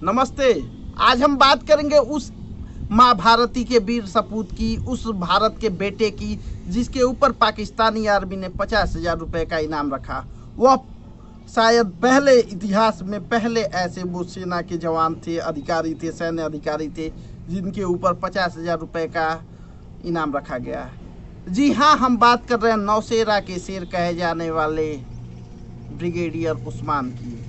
नमस्ते। आज हम बात करेंगे उस माँ भारती के वीर सपूत की, उस भारत के बेटे की जिसके ऊपर पाकिस्तानी आर्मी ने 50,000 रुपये का इनाम रखा। वह शायद पहले इतिहास में पहले ऐसे वो सेना के जवान थे, अधिकारी थे, सैन्य अधिकारी थे जिनके ऊपर 50,000 रुपये का इनाम रखा गया। जी हाँ, हम बात कर रहे हैं नौशेरा के शेर कहे जाने वाले ब्रिगेडियर उस्मान की।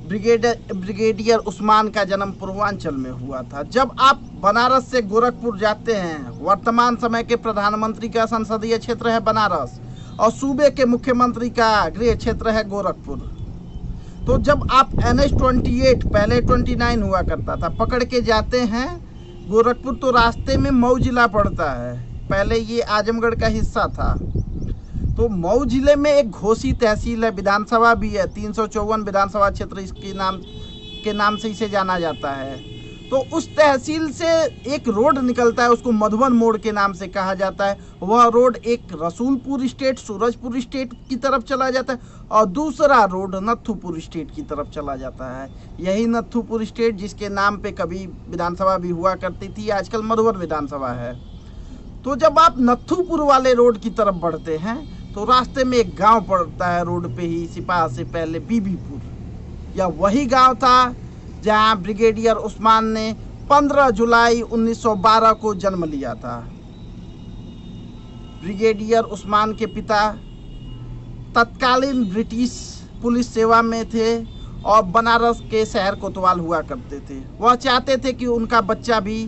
ब्रिगेडियर उस्मान का जन्म पूर्वांचल में हुआ था। जब आप बनारस से गोरखपुर जाते हैं, वर्तमान समय के प्रधानमंत्री का संसदीय क्षेत्र है बनारस और सूबे के मुख्यमंत्री का गृह क्षेत्र है गोरखपुर। तो जब आप NH-28 पहले 29 हुआ करता था पकड़ के जाते हैं गोरखपुर, तो रास्ते में मऊ जिला पड़ता है। पहले ये आजमगढ़ का हिस्सा था। तो मऊ जिले में एक घोसी तहसील है, विधानसभा भी है, 354 विधानसभा क्षेत्र इसके नाम से इसे जाना जाता है। तो उस तहसील से एक रोड निकलता है, उसको मधुबन मोड़ के नाम से कहा जाता है। वह रोड एक रसूलपुर स्टेट, सूरजपुर स्टेट की तरफ चला जाता है और दूसरा रोड नत्थुपुर स्टेट की तरफ चला जाता है। यही नत्थुपुर स्टेट जिसके नाम पे कभी विधानसभा भी हुआ करती थी, आजकल मधुबन विधानसभा है। तो जब आप नत्थुपुर वाले रोड की तरफ बढ़ते हैं तो रास्ते में एक गांव पड़ता है, रोड पे ही, सिपाह से पहले बीबीपुर। यह वही गांव था जहां ब्रिगेडियर उस्मान ने 15 जुलाई 1912 को जन्म लिया था। ब्रिगेडियर उस्मान के पिता तत्कालीन ब्रिटिश पुलिस सेवा में थे और बनारस के शहर कोतवाल हुआ करते थे। वह चाहते थे कि उनका बच्चा भी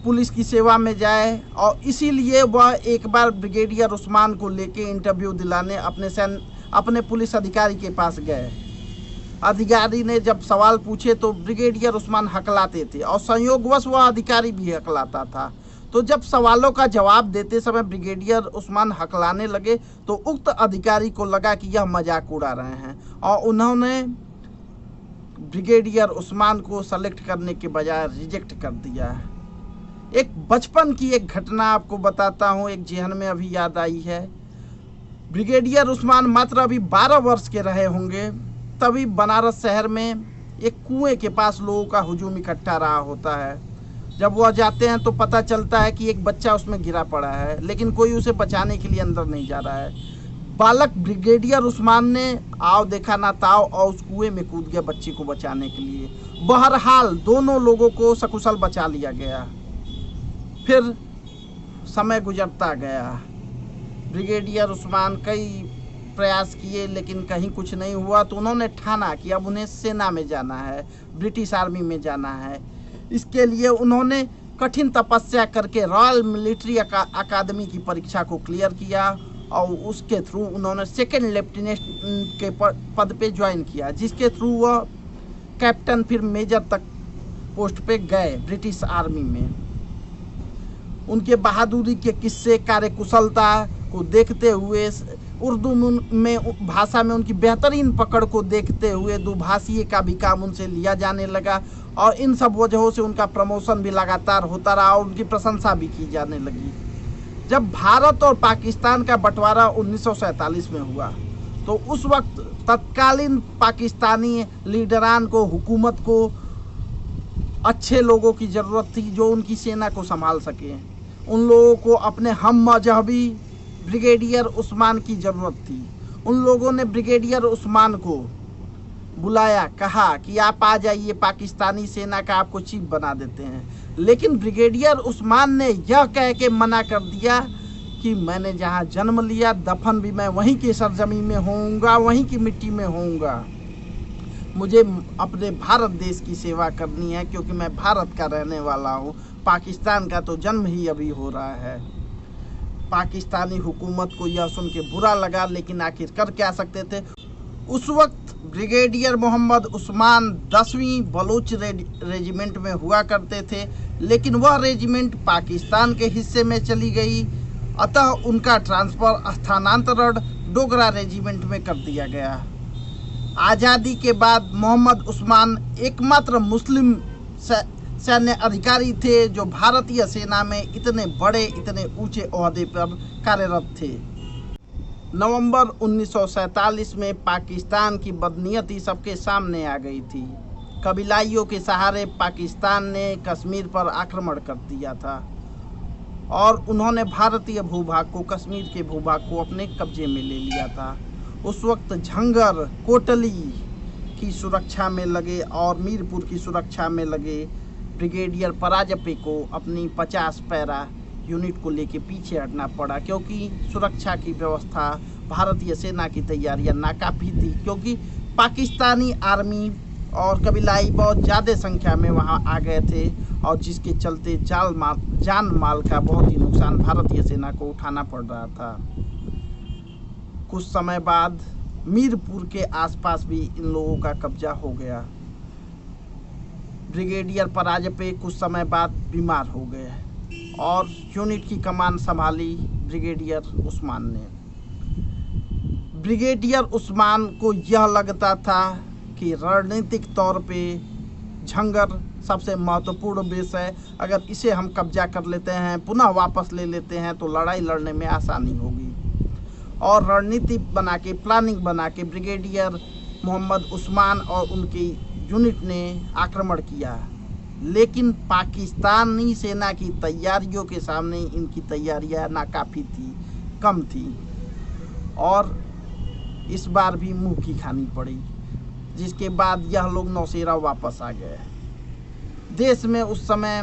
पुलिस की सेवा में जाए और इसीलिए वह एक बार ब्रिगेडियर उस्मान को लेके इंटरव्यू दिलाने अपने पुलिस अधिकारी के पास गए। अधिकारी ने जब सवाल पूछे तो ब्रिगेडियर उस्मान हकलाते थे और संयोगवश वह अधिकारी भी हकलाता था। तो जब सवालों का जवाब देते समय ब्रिगेडियर उस्मान हकलाने लगे तो उक्त अधिकारी को लगा कि यह मजाक उड़ा रहे हैं और उन्होंने ब्रिगेडियर उस्मान को सेलेक्ट करने के बजाय रिजेक्ट कर दिया। एक बचपन की एक घटना आपको बताता हूँ, एक जेहन में अभी याद आई है। ब्रिगेडियर उस्मान मात्र अभी 12 वर्ष के रहे होंगे, तभी बनारस शहर में एक कुएं के पास लोगों का हुजूम इकट्ठा रहा होता है। जब वह जाते हैं तो पता चलता है कि एक बच्चा उसमें गिरा पड़ा है, लेकिन कोई उसे बचाने के लिए अंदर नहीं जा रहा है। बालक ब्रिगेडियर उस्मान ने आओ देखा ना ताओ और उस कुएं में कूद गया बच्चे को बचाने के लिए। बहरहाल दोनों लोगों को सकुशल बचा लिया गया। फिर समय गुजरता गया। ब्रिगेडियर उस्मान कई प्रयास किए लेकिन कहीं कुछ नहीं हुआ, तो उन्होंने ठाना कि अब उन्हें सेना में जाना है, ब्रिटिश आर्मी में जाना है। इसके लिए उन्होंने कठिन तपस्या करके रॉयल मिलिट्री अकादमी की परीक्षा को क्लियर किया और उसके थ्रू उन्होंने सेकंड लेफ्टिनेंट के पद पे ज्वाइन किया, जिसके थ्रू वह कैप्टन फिर मेजर तक पोस्ट पे गए ब्रिटिश आर्मी में। उनके बहादुरी के किस्से, कार्यकुशलता को देखते हुए, उर्दू में भाषा में उनकी बेहतरीन पकड़ को देखते हुए दुभाषीय का भी काम उनसे लिया जाने लगा और इन सब वजहों से उनका प्रमोशन भी लगातार होता रहा और उनकी प्रशंसा भी की जाने लगी। जब भारत और पाकिस्तान का बंटवारा 1947 में हुआ तो उस वक्त तत्कालीन पाकिस्तानी लीडरान को, हुकूमत को अच्छे लोगों की ज़रूरत थी जो उनकी सेना को संभाल सकें। उन लोगों को अपने हम मजहबी ब्रिगेडियर उस्मान की ज़रूरत थी। उन लोगों ने ब्रिगेडियर उस्मान को बुलाया, कहा कि आप आ जाइए, पाकिस्तानी सेना का आपको चीफ बना देते हैं। लेकिन ब्रिगेडियर उस्मान ने यह कह के मना कर दिया कि मैंने जहाँ जन्म लिया दफन भी मैं वहीं की सरजमी में होऊंगा, वहीं की मिट्टी में होऊंगा। मुझे अपने भारत देश की सेवा करनी है क्योंकि मैं भारत का रहने वाला हूँ। पाकिस्तान का तो जन्म ही अभी हो रहा है। पाकिस्तानी हुकूमत को यह सुन के बुरा लगा, लेकिन आखिर कर क्या सकते थे। उस वक्त ब्रिगेडियर मोहम्मद उस्मान 10वीं बलूच रेजिमेंट में हुआ करते थे, लेकिन वह रेजिमेंट पाकिस्तान के हिस्से में चली गई, अतः उनका ट्रांसफ़र स्थानांतरण डोगरा रेजिमेंट में कर दिया गया। आज़ादी के बाद मोहम्मद उस्मान एकमात्र मुस्लिम सैन्य अधिकारी थे जो भारतीय सेना में इतने बड़े, इतने ऊंचे ओहदे पर कार्यरत थे। नवंबर 1947 में पाकिस्तान की बदनीयती सबके सामने आ गई थी। कबीलाइयों के सहारे पाकिस्तान ने कश्मीर पर आक्रमण कर दिया था और उन्होंने भारतीय भूभाग को, कश्मीर के भूभाग को अपने कब्जे में ले लिया था। उस वक्त झंगर, कोटली की सुरक्षा में लगे और मीरपुर की सुरक्षा में लगे ब्रिगेडियर पराजपे को अपनी 50 पैरा यूनिट को लेके पीछे हटना पड़ा, क्योंकि सुरक्षा की व्यवस्था, भारतीय सेना की तैयारियां नाकाफी थी, क्योंकि पाकिस्तानी आर्मी और कबीलाई बहुत ज़्यादा संख्या में वहां आ गए थे और जिसके चलते जान माल का बहुत ही नुकसान भारतीय सेना को उठाना पड़ रहा था। कुछ समय बाद मीरपुर के आसपास भी इन लोगों का कब्जा हो गया। ब्रिगेडियर पराजपे कुछ समय बाद बीमार हो गए और यूनिट की कमान संभाली ब्रिगेडियर उस्मान ने। ब्रिगेडियर उस्मान को यह लगता था कि रणनीतिक तौर पे झंगर सबसे महत्वपूर्ण बेस है, अगर इसे हम कब्जा कर लेते हैं, पुनः वापस ले लेते हैं तो लड़ाई लड़ने में आसानी होगी। और रणनीति बना के, प्लानिंग बना के ब्रिगेडियर मोहम्मद उस्मान और उनकी यूनिट ने आक्रमण किया, लेकिन पाकिस्तानी सेना की तैयारियों के सामने इनकी तैयारियां नाकाफी थी, कम थी और इस बार भी मुंह की खानी पड़ी, जिसके बाद यह लोग नौशेरा वापस आ गए। देश में उस समय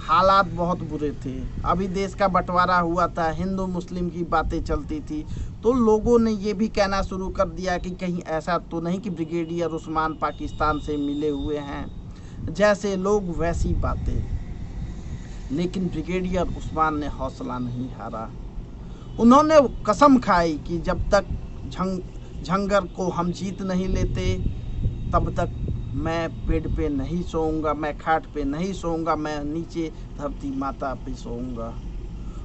हालात बहुत बुरे थे। अभी देश का बंटवारा हुआ था, हिंदू मुस्लिम की बातें चलती थी, तो लोगों ने ये भी कहना शुरू कर दिया कि कहीं ऐसा तो नहीं कि ब्रिगेडियर उस्मान पाकिस्तान से मिले हुए हैं, जैसे लोग वैसी बातें। लेकिन ब्रिगेडियर उस्मान ने हौसला नहीं हारा। उन्होंने कसम खाई कि जब तक झंगर को हम जीत नहीं लेते तब तक मैं बेड पे नहीं सोऊंगा, मैं खाट पे नहीं सोऊंगा, मैं नीचे धरती माता पे सोऊंगा।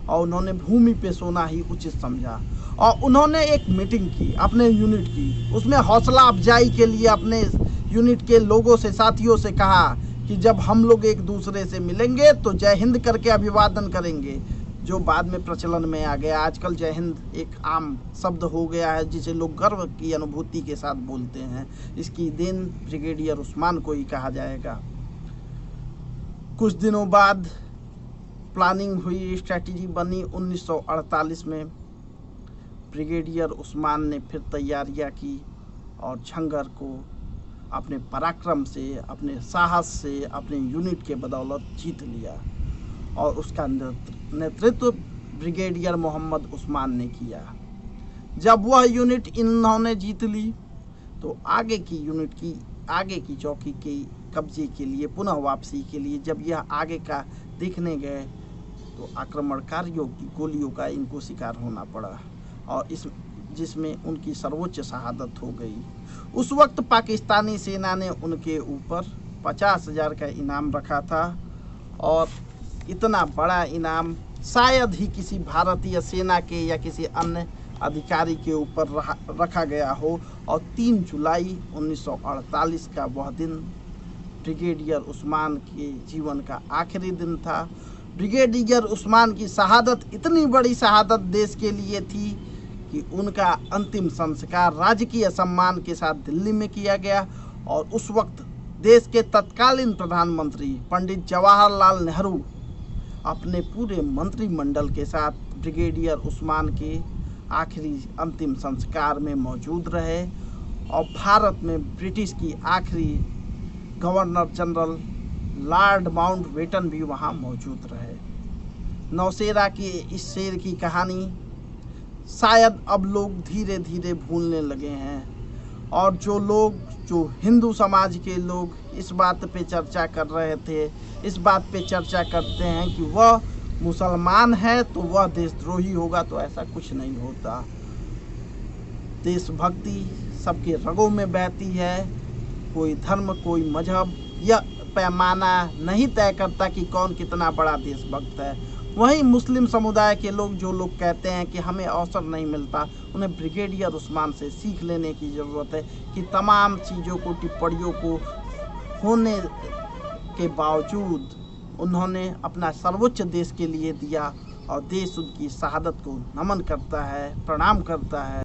और उन्होंने भूमि पे सोना ही उचित समझा और उन्होंने एक मीटिंग की अपने यूनिट की। उसमें हौसला अफजाई के लिए अपने यूनिट के लोगों से, साथियों से कहा कि जब हम लोग एक दूसरे से मिलेंगे तो जय हिंद करके अभिवादन करेंगे, जो बाद में प्रचलन में आ गया। आजकल जय हिंद एक आम शब्द हो गया है जिसे लोग गर्व की अनुभूति के साथ बोलते हैं। इसकी देन ब्रिगेडियर उस्मान को ही कहा जाएगा। कुछ दिनों बाद प्लानिंग हुई, स्ट्रैटेजी बनी। 1948 में ब्रिगेडियर उस्मान ने फिर तैयारियां की और झंगर को अपने पराक्रम से, अपने साहस से, अपने यूनिट के बदौलत जीत लिया और उसका नेतृत्व ब्रिगेडियर मोहम्मद उस्मान ने किया। जब वह यूनिट इन्होंने जीत ली तो आगे की यूनिट की, आगे की चौकी के कब्जे के लिए, पुनः वापसी के लिए जब यह आगे का देखने गए तो आक्रमणकारियों की गोलियों का इनको शिकार होना पड़ा और जिसमें उनकी सर्वोच्च शहादत हो गई। उस वक्त पाकिस्तानी सेना ने उनके ऊपर 50,000 का इनाम रखा था और इतना बड़ा इनाम शायद ही किसी भारतीय सेना के या किसी अन्य अधिकारी के ऊपर रखा गया हो। और 3 जुलाई 1948 का वह दिन ब्रिगेडियर उस्मान के जीवन का आखिरी दिन था। ब्रिगेडियर उस्मान की शहादत इतनी बड़ी शहादत देश के लिए थी कि उनका अंतिम संस्कार राजकीय सम्मान के साथ दिल्ली में किया गया और उस वक्त देश के तत्कालीन प्रधानमंत्री पंडित जवाहरलाल नेहरू अपने पूरे मंत्रिमंडल के साथ ब्रिगेडियर उस्मान के आखिरी अंतिम संस्कार में मौजूद रहे और भारत में ब्रिटिश की आखिरी गवर्नर जनरल लॉर्ड माउंटबेटन भी वहाँ मौजूद रहे। नौशेरा की इस शेर की कहानी शायद अब लोग धीरे धीरे भूलने लगे हैं और जो हिंदू समाज के लोग इस बात पे चर्चा कर रहे थे, इस बात पे चर्चा करते हैं कि वह मुसलमान है तो वह देशद्रोही होगा, तो ऐसा कुछ नहीं होता। देशभक्ति सबके रगों में बहती है। कोई धर्म, कोई मजहब या पैमाना नहीं तय करता कि कौन कितना बड़ा देशभक्त है। वहीं मुस्लिम समुदाय के लोग, जो लोग कहते हैं कि हमें अवसर नहीं मिलता, उन्हें ब्रिगेडियर उस्मान से सीख लेने की ज़रूरत है कि तमाम चीज़ों को, टिप्पणियों को होने के बावजूद उन्होंने अपना सर्वोच्च देश के लिए दिया और देश उनकी शहादत को नमन करता है, प्रणाम करता है।